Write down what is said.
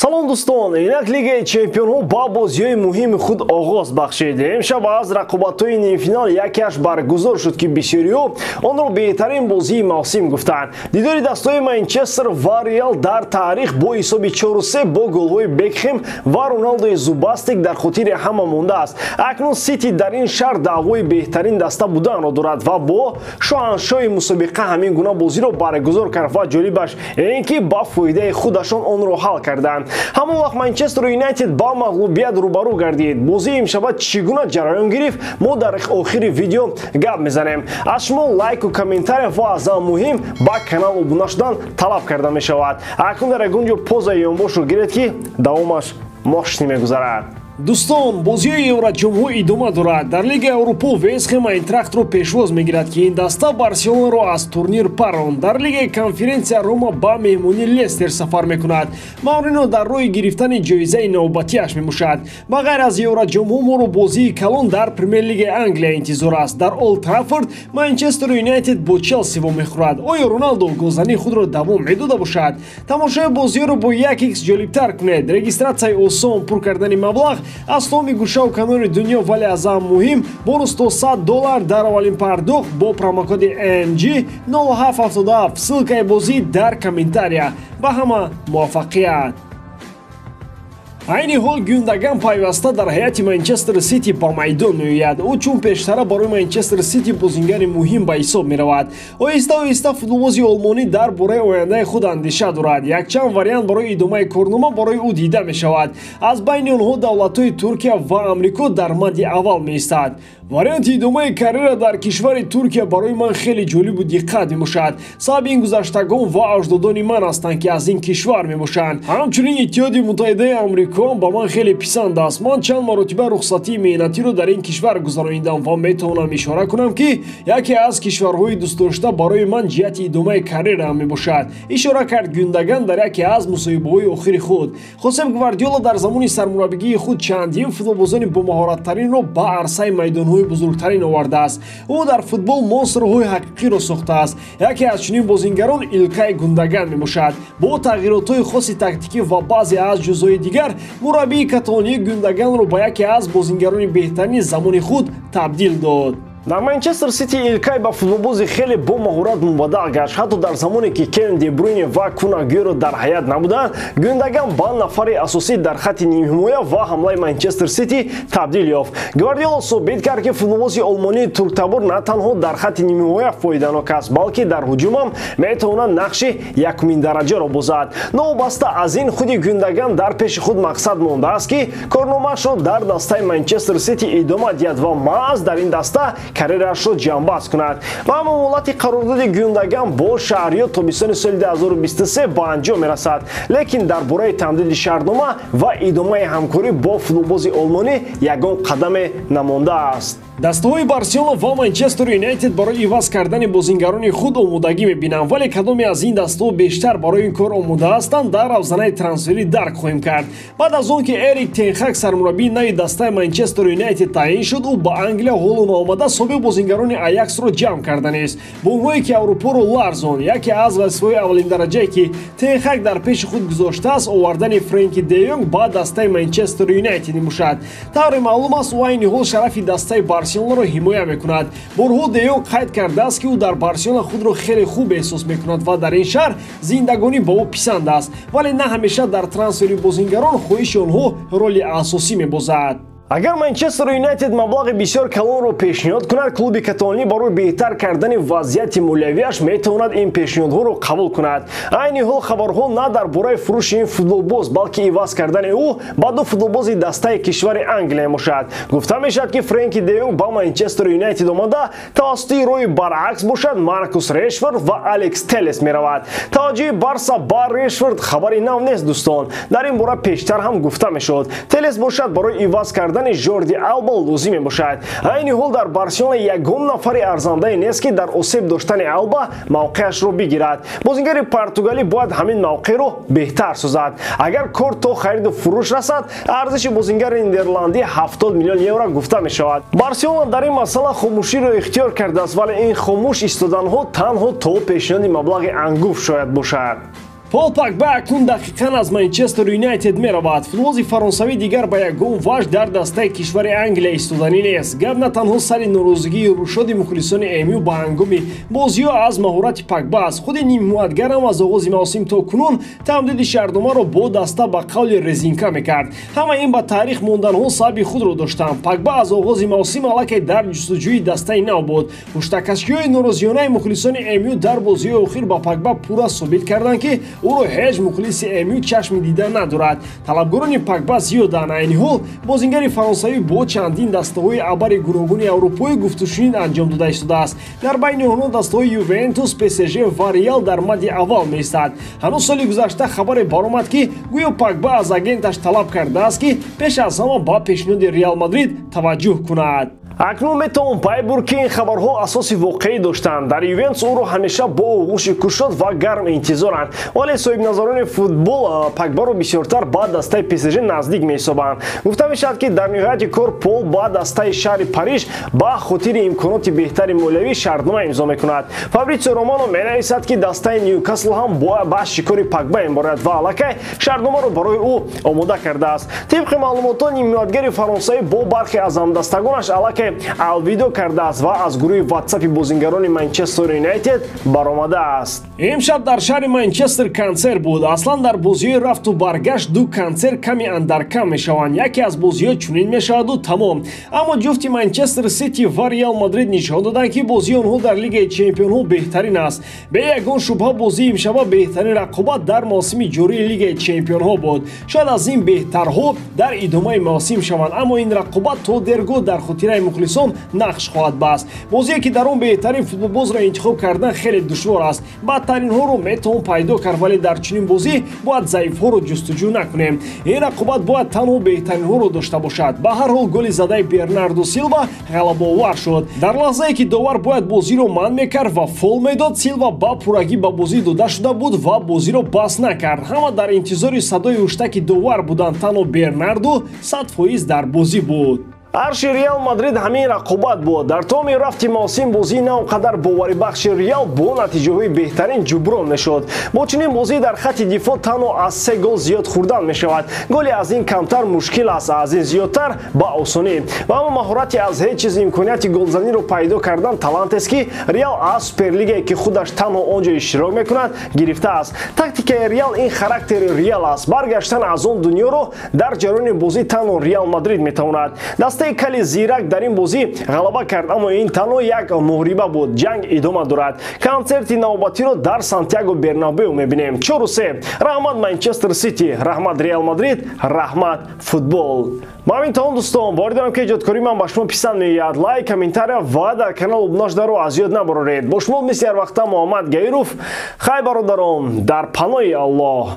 салом дӯстон, инак лигаи чемпионҳо ба бозиҳои муҳими худ оғоз бахшид. Имшаб аз рақобатҳои нимфинал якеаш баргузор шуд ки бисёриҳо онро беҳтарин бозии мавсим гуфтанд. Дидори дастаҳои Манчестер ва Реал дар таърих бо ҳисоби 4-3 бо голҳои Бекхем ва Роналдои зубастик дар хотири ҳама мондааст. Акнун Сити дар ин шаҳр даъвои беҳтарин даста буданро дорад ва бо шоҳаншоҳи мусобиқа ҳамин гуна бозиро баргузор кард ва ҷолибаш ин ки ба фоидаи худашон онро ҳал карданд. ҳамон вақт Манчестер Юнайтед ба мағлубият рӯбарӯ гардид. Бозии имшаба чӣ гуна ҷараён гирифт? Мо дар охири видео гап мезанем. Аз шумо лайку комментария ва аз ҳам муҳим ба канал обуна шудан талаб карда мешавад. Акнун дар ягон ҷо поза ёнбошро гиред ки давомаш мошни мегузарад. Дӯстон, бозиҳои Евроҷамҳо идома дорад. Дар Лигаи Аврупо Вест Хэм Айнтрахтро пешвоз мегирад ки ин даста Барселонаро аз турнир паронд. Дар Лигаи Конференсия Рома ба меҳмонии Лестер сафар мекунад. Маурино дар роҳи гирифтани ҷоизаи навбатиаш мебошад. Ба ғайр аз Евроҷамҳо моро бозии калон дар Премер Лигаи Англия интизор аст. Дар Олд Траффорд Манчестер Юнайтед бо Челси вомехӯрад. Оё Роналдо голзании худро давом медода бошад? Тамошои бозиҳоро бо 1x ҷолибтар кунед. Регистратсияи осон, пур кардани маблағ аз томи гӯшаву канори дунё, вале аз ҳам муҳим бонус то $100 дар аввалин пардохт бо промокоди AMG 0777. ссилкаи бозӣ дар комментария. Ба ҳама муваффақият. Айни ҳол Гюндаган пайваста дар ҳайати Манчестер Сити ба майдон меояд. Ӯ чун пештара барои Манчестер Сити бозингари муҳим ба ҳисоб меравад. Оҳиста-оҳиста футболбози олмонӣ дар бораи ояндаи худ андеша дорад. Якчанд вариант барои идомаи корнома барои ӯ дида мешавад. Аз байни онҳо давлатҳои Туркия ва Амрико дар мадди аввал меистад. Варианти идомаи карьера дар кишвари Туркия барои ман хеле ҷолибу диққат мебошад. Сабаби ин гузаштагон ва аҷдодони ман ҳастанд ки аз ин кишвар мебошанд. Ҳамчунин Иттиҳоди Муттаҳидаи Амрико ба ман хеле писанд аст. Ман чанд маротиба рухсатии меҳнатиро дар ин кишвар гузаронидам ва метавонам ишора кунам ки яке аз кишварҳои дӯстдошта барои ман ҷиҳати идомаи карьераам мебошад. Ишора кард Гюндаган дар яке аз мусоҳибаҳои охири худ. Хосеп Гвардиола дар замони сармураббигии худ чандин футболбозони бомаҳораттаринро ба арсаи майдонҳои бузургтарин овардааст. Ӯ дар футбол монстрҳои ҳақиқиро сохтааст. Яке аз чунин бозингарон Илкай Гюндаган мебошад. Бо тағйиротҳои хоси тактикӣ ва баъзе аз ҷузъҳои дигар мураббии каталонӣ Гюндаганро ба яке аз бозингарони беҳтарини замони худ табдил дод. Дар Манчестер Сити Илкай ба футболбози хеле бо маҳорат мубаддал гашт. Ҳатто дар замоне ки Кевин Де Брюйне ва Кун Агюэро дар ҳаят набуданд, Гюндаган ба нафари асосӣ дар хатти нимҳимоя ва ҳамлаи Манчестер Сити табдил ёфт. Гвардиола собит кард ки футболбози олмонии турктабор на танҳо дар хатти нимҳимоя фоиданок аст, балки дар ҳуҷумам метавонад нақши якуминдараҷаро бозад. Новобаста аз ин, худи Гюндаган дар пеши худ мақсад мондааст ки корномаашро дар дастаи Манчестер Сити идома диҳад ва маҳз дар ин даста карьераашро ҷамъбаст кунад. Ва маъмулати қарордоди Гюндаган бо шаҳриёт тобистони соли 2023 ба анҷом мерасад. Лекин дар бораи тамдиди шаҳрнома ва идомаи ҳамкорӣ бо футболбози олмонӣ ягон қадаме намондааст. Дастаҳои Барселона ва Манчестер Юнайтед барои иваз кардани бозингарони худ омодагӣ мебинанд, вале кадоме аз ин дастаҳо бештар барои ин кор омода ҳастанд дар равзанаи трансферӣ дарк хоҳем кард. Баъд аз он ки Эрик Тен Хаг сармураббии нави дастаи Манчестер Юнайтед таъин шуд, ӯ ба Англия ҳолу наомада собиқ бозингарони Аяксро ҷамъ карда нест. Бо онҳое ки Аврупоро ларзон, яке аз вазифаҳои аввалиндараҷае ки Тен Хаг дар пеши худ гузоштааст, овардани Фрэнки де Йонг ба дастаи Манчестер Юнайтед мебошад. Тавре маълум аст, ӯ айни ҳол шарафи дастаи Барселонаро ҳимоя мекунад. Борҳо де Йонг қайд кардааст ки ӯ дар Барселона худро хеле хуб эҳсос мекунад ва дар ин шаҳр зиндагонӣ ба ӯ писанд аст, вале на ҳамеша дар трансфери бозингарон хоҳиши онҳо роли асосӣ мебозад. Агар Манчестер Юнайтед маблағи бисёр калонро пешниҳод кунад, клуби каталонӣ барои беҳтар кардани вазъияти молиявиаш метавонад ин пешниҳодҳоро қабул кунад. Айни ҳол хабарҳо на дар бораи фурӯши ин футболбоз, балки иваз кардани ӯ ба ду футболбози дастаи кишвари Англия мебошад. Гуфта мешавад ки Фрэнки де Йонг ба Манчестер Юнайтед омада тавассути роҳи баръакс бошад, Маркус Решфорд ва Алекс Телес меравад. таваҷҷӯҳи Барса ба Решфорд хабари нав нест дӯстон. Дар ин бора пештар ҳам гуфта мешуд. Телес бошад барои иваз кардан Жорди Алба лозим мебошад. Айни ҳол дар Барселона ягон нафари арзандае нест ки дар осеб доштани Алба мавқеашро бигирад. Бозингари португалӣ бояд ҳамин мавқеъро беҳтар созад. Агар кор то хариду фурӯш расад, арзиши бозингари нидерландӣ 70 миллион евро гуфта мешавад. Барселона дар ин масъала хомӯширо ихтиёр кардааст, вале ин хомӯш истоданҳо танҳо то пешниҳоди маблағи ангуфт шояд бошад. Пол Погба акнун дақиқан аз Манчестер Юнайтед меравад. Футболист фаронсавӣ дигар ба ягон ваҷ дар дастаи кишвари Англия истоданӣ нест. Гап на танҳо сари норозигии рӯшоди мухлисони МЮ ба ҳангоми бозиҳо аз маҳорати Погба аст. худи ниммуатгарам аз оғози мавсим то кунун тамдиди шаҳрномаро бо даста ба қавли резинка мекард. ҳама ин ба таърих монданҳо сабаби худро доштанд. Погба аз оғози мавсим аллакай дар ҷустуҷӯи дастаи нав буд. пуштакашиҳои норозиёнаи мухлисони МЮ дар бозиҳои охир ба Погба пурра собит карданд ки ӯро ҳеҷ мухлиси МЮ чашми дида надорад. талабгорони Погба зиёданд. айни ҳол бозингари фаронсавӣ бо чандин дастаҳои абари гуногуни аврупоӣ гуфтушунид анҷом дода истодааст. дар байни онҳо дастаҳои Ювентус, ПСЖ ва Реал дар мадди аввал меистад. ҳанӯз соли гузашта хабаре баромад ки гӯё Погба аз агенташ талаб кардааст ки пеш аз ҳама ба пешниҳоди Реал Мадрид таваҷҷӯҳ кунад. акнун метавон пай бурд ки ин хабарҳо асоси воқеӣ доштанд. дар Ювентус ӯро ҳамеша бо оғӯши кушод ва гарм интизоранд, вале соҳибназарони футбол Погбаро бисёртар ба дастаи ПСЖ наздик меҳисобанд. гуфта мешавад ки дар ниҳояти кор Пол ба дастаи шаҳри Париж ба хотири имконоти беҳтари молиявӣ шартнома имзо мекунад. Фабритсио Романо менависад ки дастаи Ньюкасл ҳам ба шикори Погба меборад ва аллакай шартномаро барои ӯ омода кардааст. тибқи маълумотҳо ниммуатгари фаронсавӣ бо бархе аз ҳамдастагонаш аллакай алвидо кардааст ва аз гурӯҳи ватсапи бозингарони Манчестер Юнайтед баромадааст. имшаб дар шаҳри Манчестер консерт буд. аслан дар бозиҳои рафту баргашт ду консерт ками андаркам мешаванд. яке аз бозиҳо чунин мешаваду тамом. аммо ҷуфти Манчестер Сити ва Реал Мадрид нишон доданд ки бозии онҳо дар Лигаи Чемпионҳо беҳтарин аст. бе ягон шубҳа бозии имшаба беҳтарин рақобат дар мавсими ҷории Лигаи Чемпионҳо буд. шояд аз ин беҳтарҳо дар идомаи мавсим шаванд, аммо ин рақобат то дергоҳ дар хотираи мухлисон нақш хоҳад баст. бозие ки дар он беҳтарин футболбозро интихоб кардан хеле душвор аст. бадтаринҳоро метавон пайдо кард, вале дар чунин бозӣ бояд заифҳоро ҷустуҷӯ накунем. ин рақобат бояд танҳо беҳтаринҳоро дошта бошад. ба ҳар ҳол голи задаи Бернардо Силва ғалабаовар шуд. дар лаҳзае ки довар бояд бозиро манъ мекард ва фол медод, Силва ба пуррагӣ ба бозӣ дода шуда буд ва бозиро бас накард. ҳама дар интизори садои уштаки довар буданд. танҳо Бернардо 100% дар бозӣ буд. арши Реал Мадрид ҳамин рақобат буд. дар томи рафти мавсим бозии на он қадар боварибахши Реал бо натиҷаҳои беҳтарин ҷуброн мешуд. бо чунин бозӣ дар хатти дифоъ танҳо аз 3 гол зиёд хӯрдан мешавад. голи аз ин камтар мушкил аст, аз ин зиёдтар ба осонӣ. ва аммо маҳорати аз ҳеҷ чиз имконияти голзаниро пайдо кардан талантест ки Реал аз Суперлигае ки худаш танҳо он ҷо иштирок мекунад гирифтааст. тактикаи Реал ин характери Реал аст. баргаштан аз он дунёро дар ҷараёни бозӣ танҳо Реал Мадрид метавонад. кали зирак дар ин бозӣ ғалаба кард, аммо ин танҳо як муҳриба буд. ҷанг идома дорад. консерти навбатиро дар Сантьяго Бернабеу мебинем. 4-3. раҳмат Манчестер Сити, раҳмат Реал Мадрид, раҳмат футбол. ма ҳамин таом дӯстон, бори дорам ки эҷодкории ман ба шумо писанд меояд. лайк, комментария ва дар канал обношдаро аз ёд набароред. бо шумо мисли ҳар вақта Муҳаммад Гаиров. хай бародарон, дар паноҳи Аллоҳ.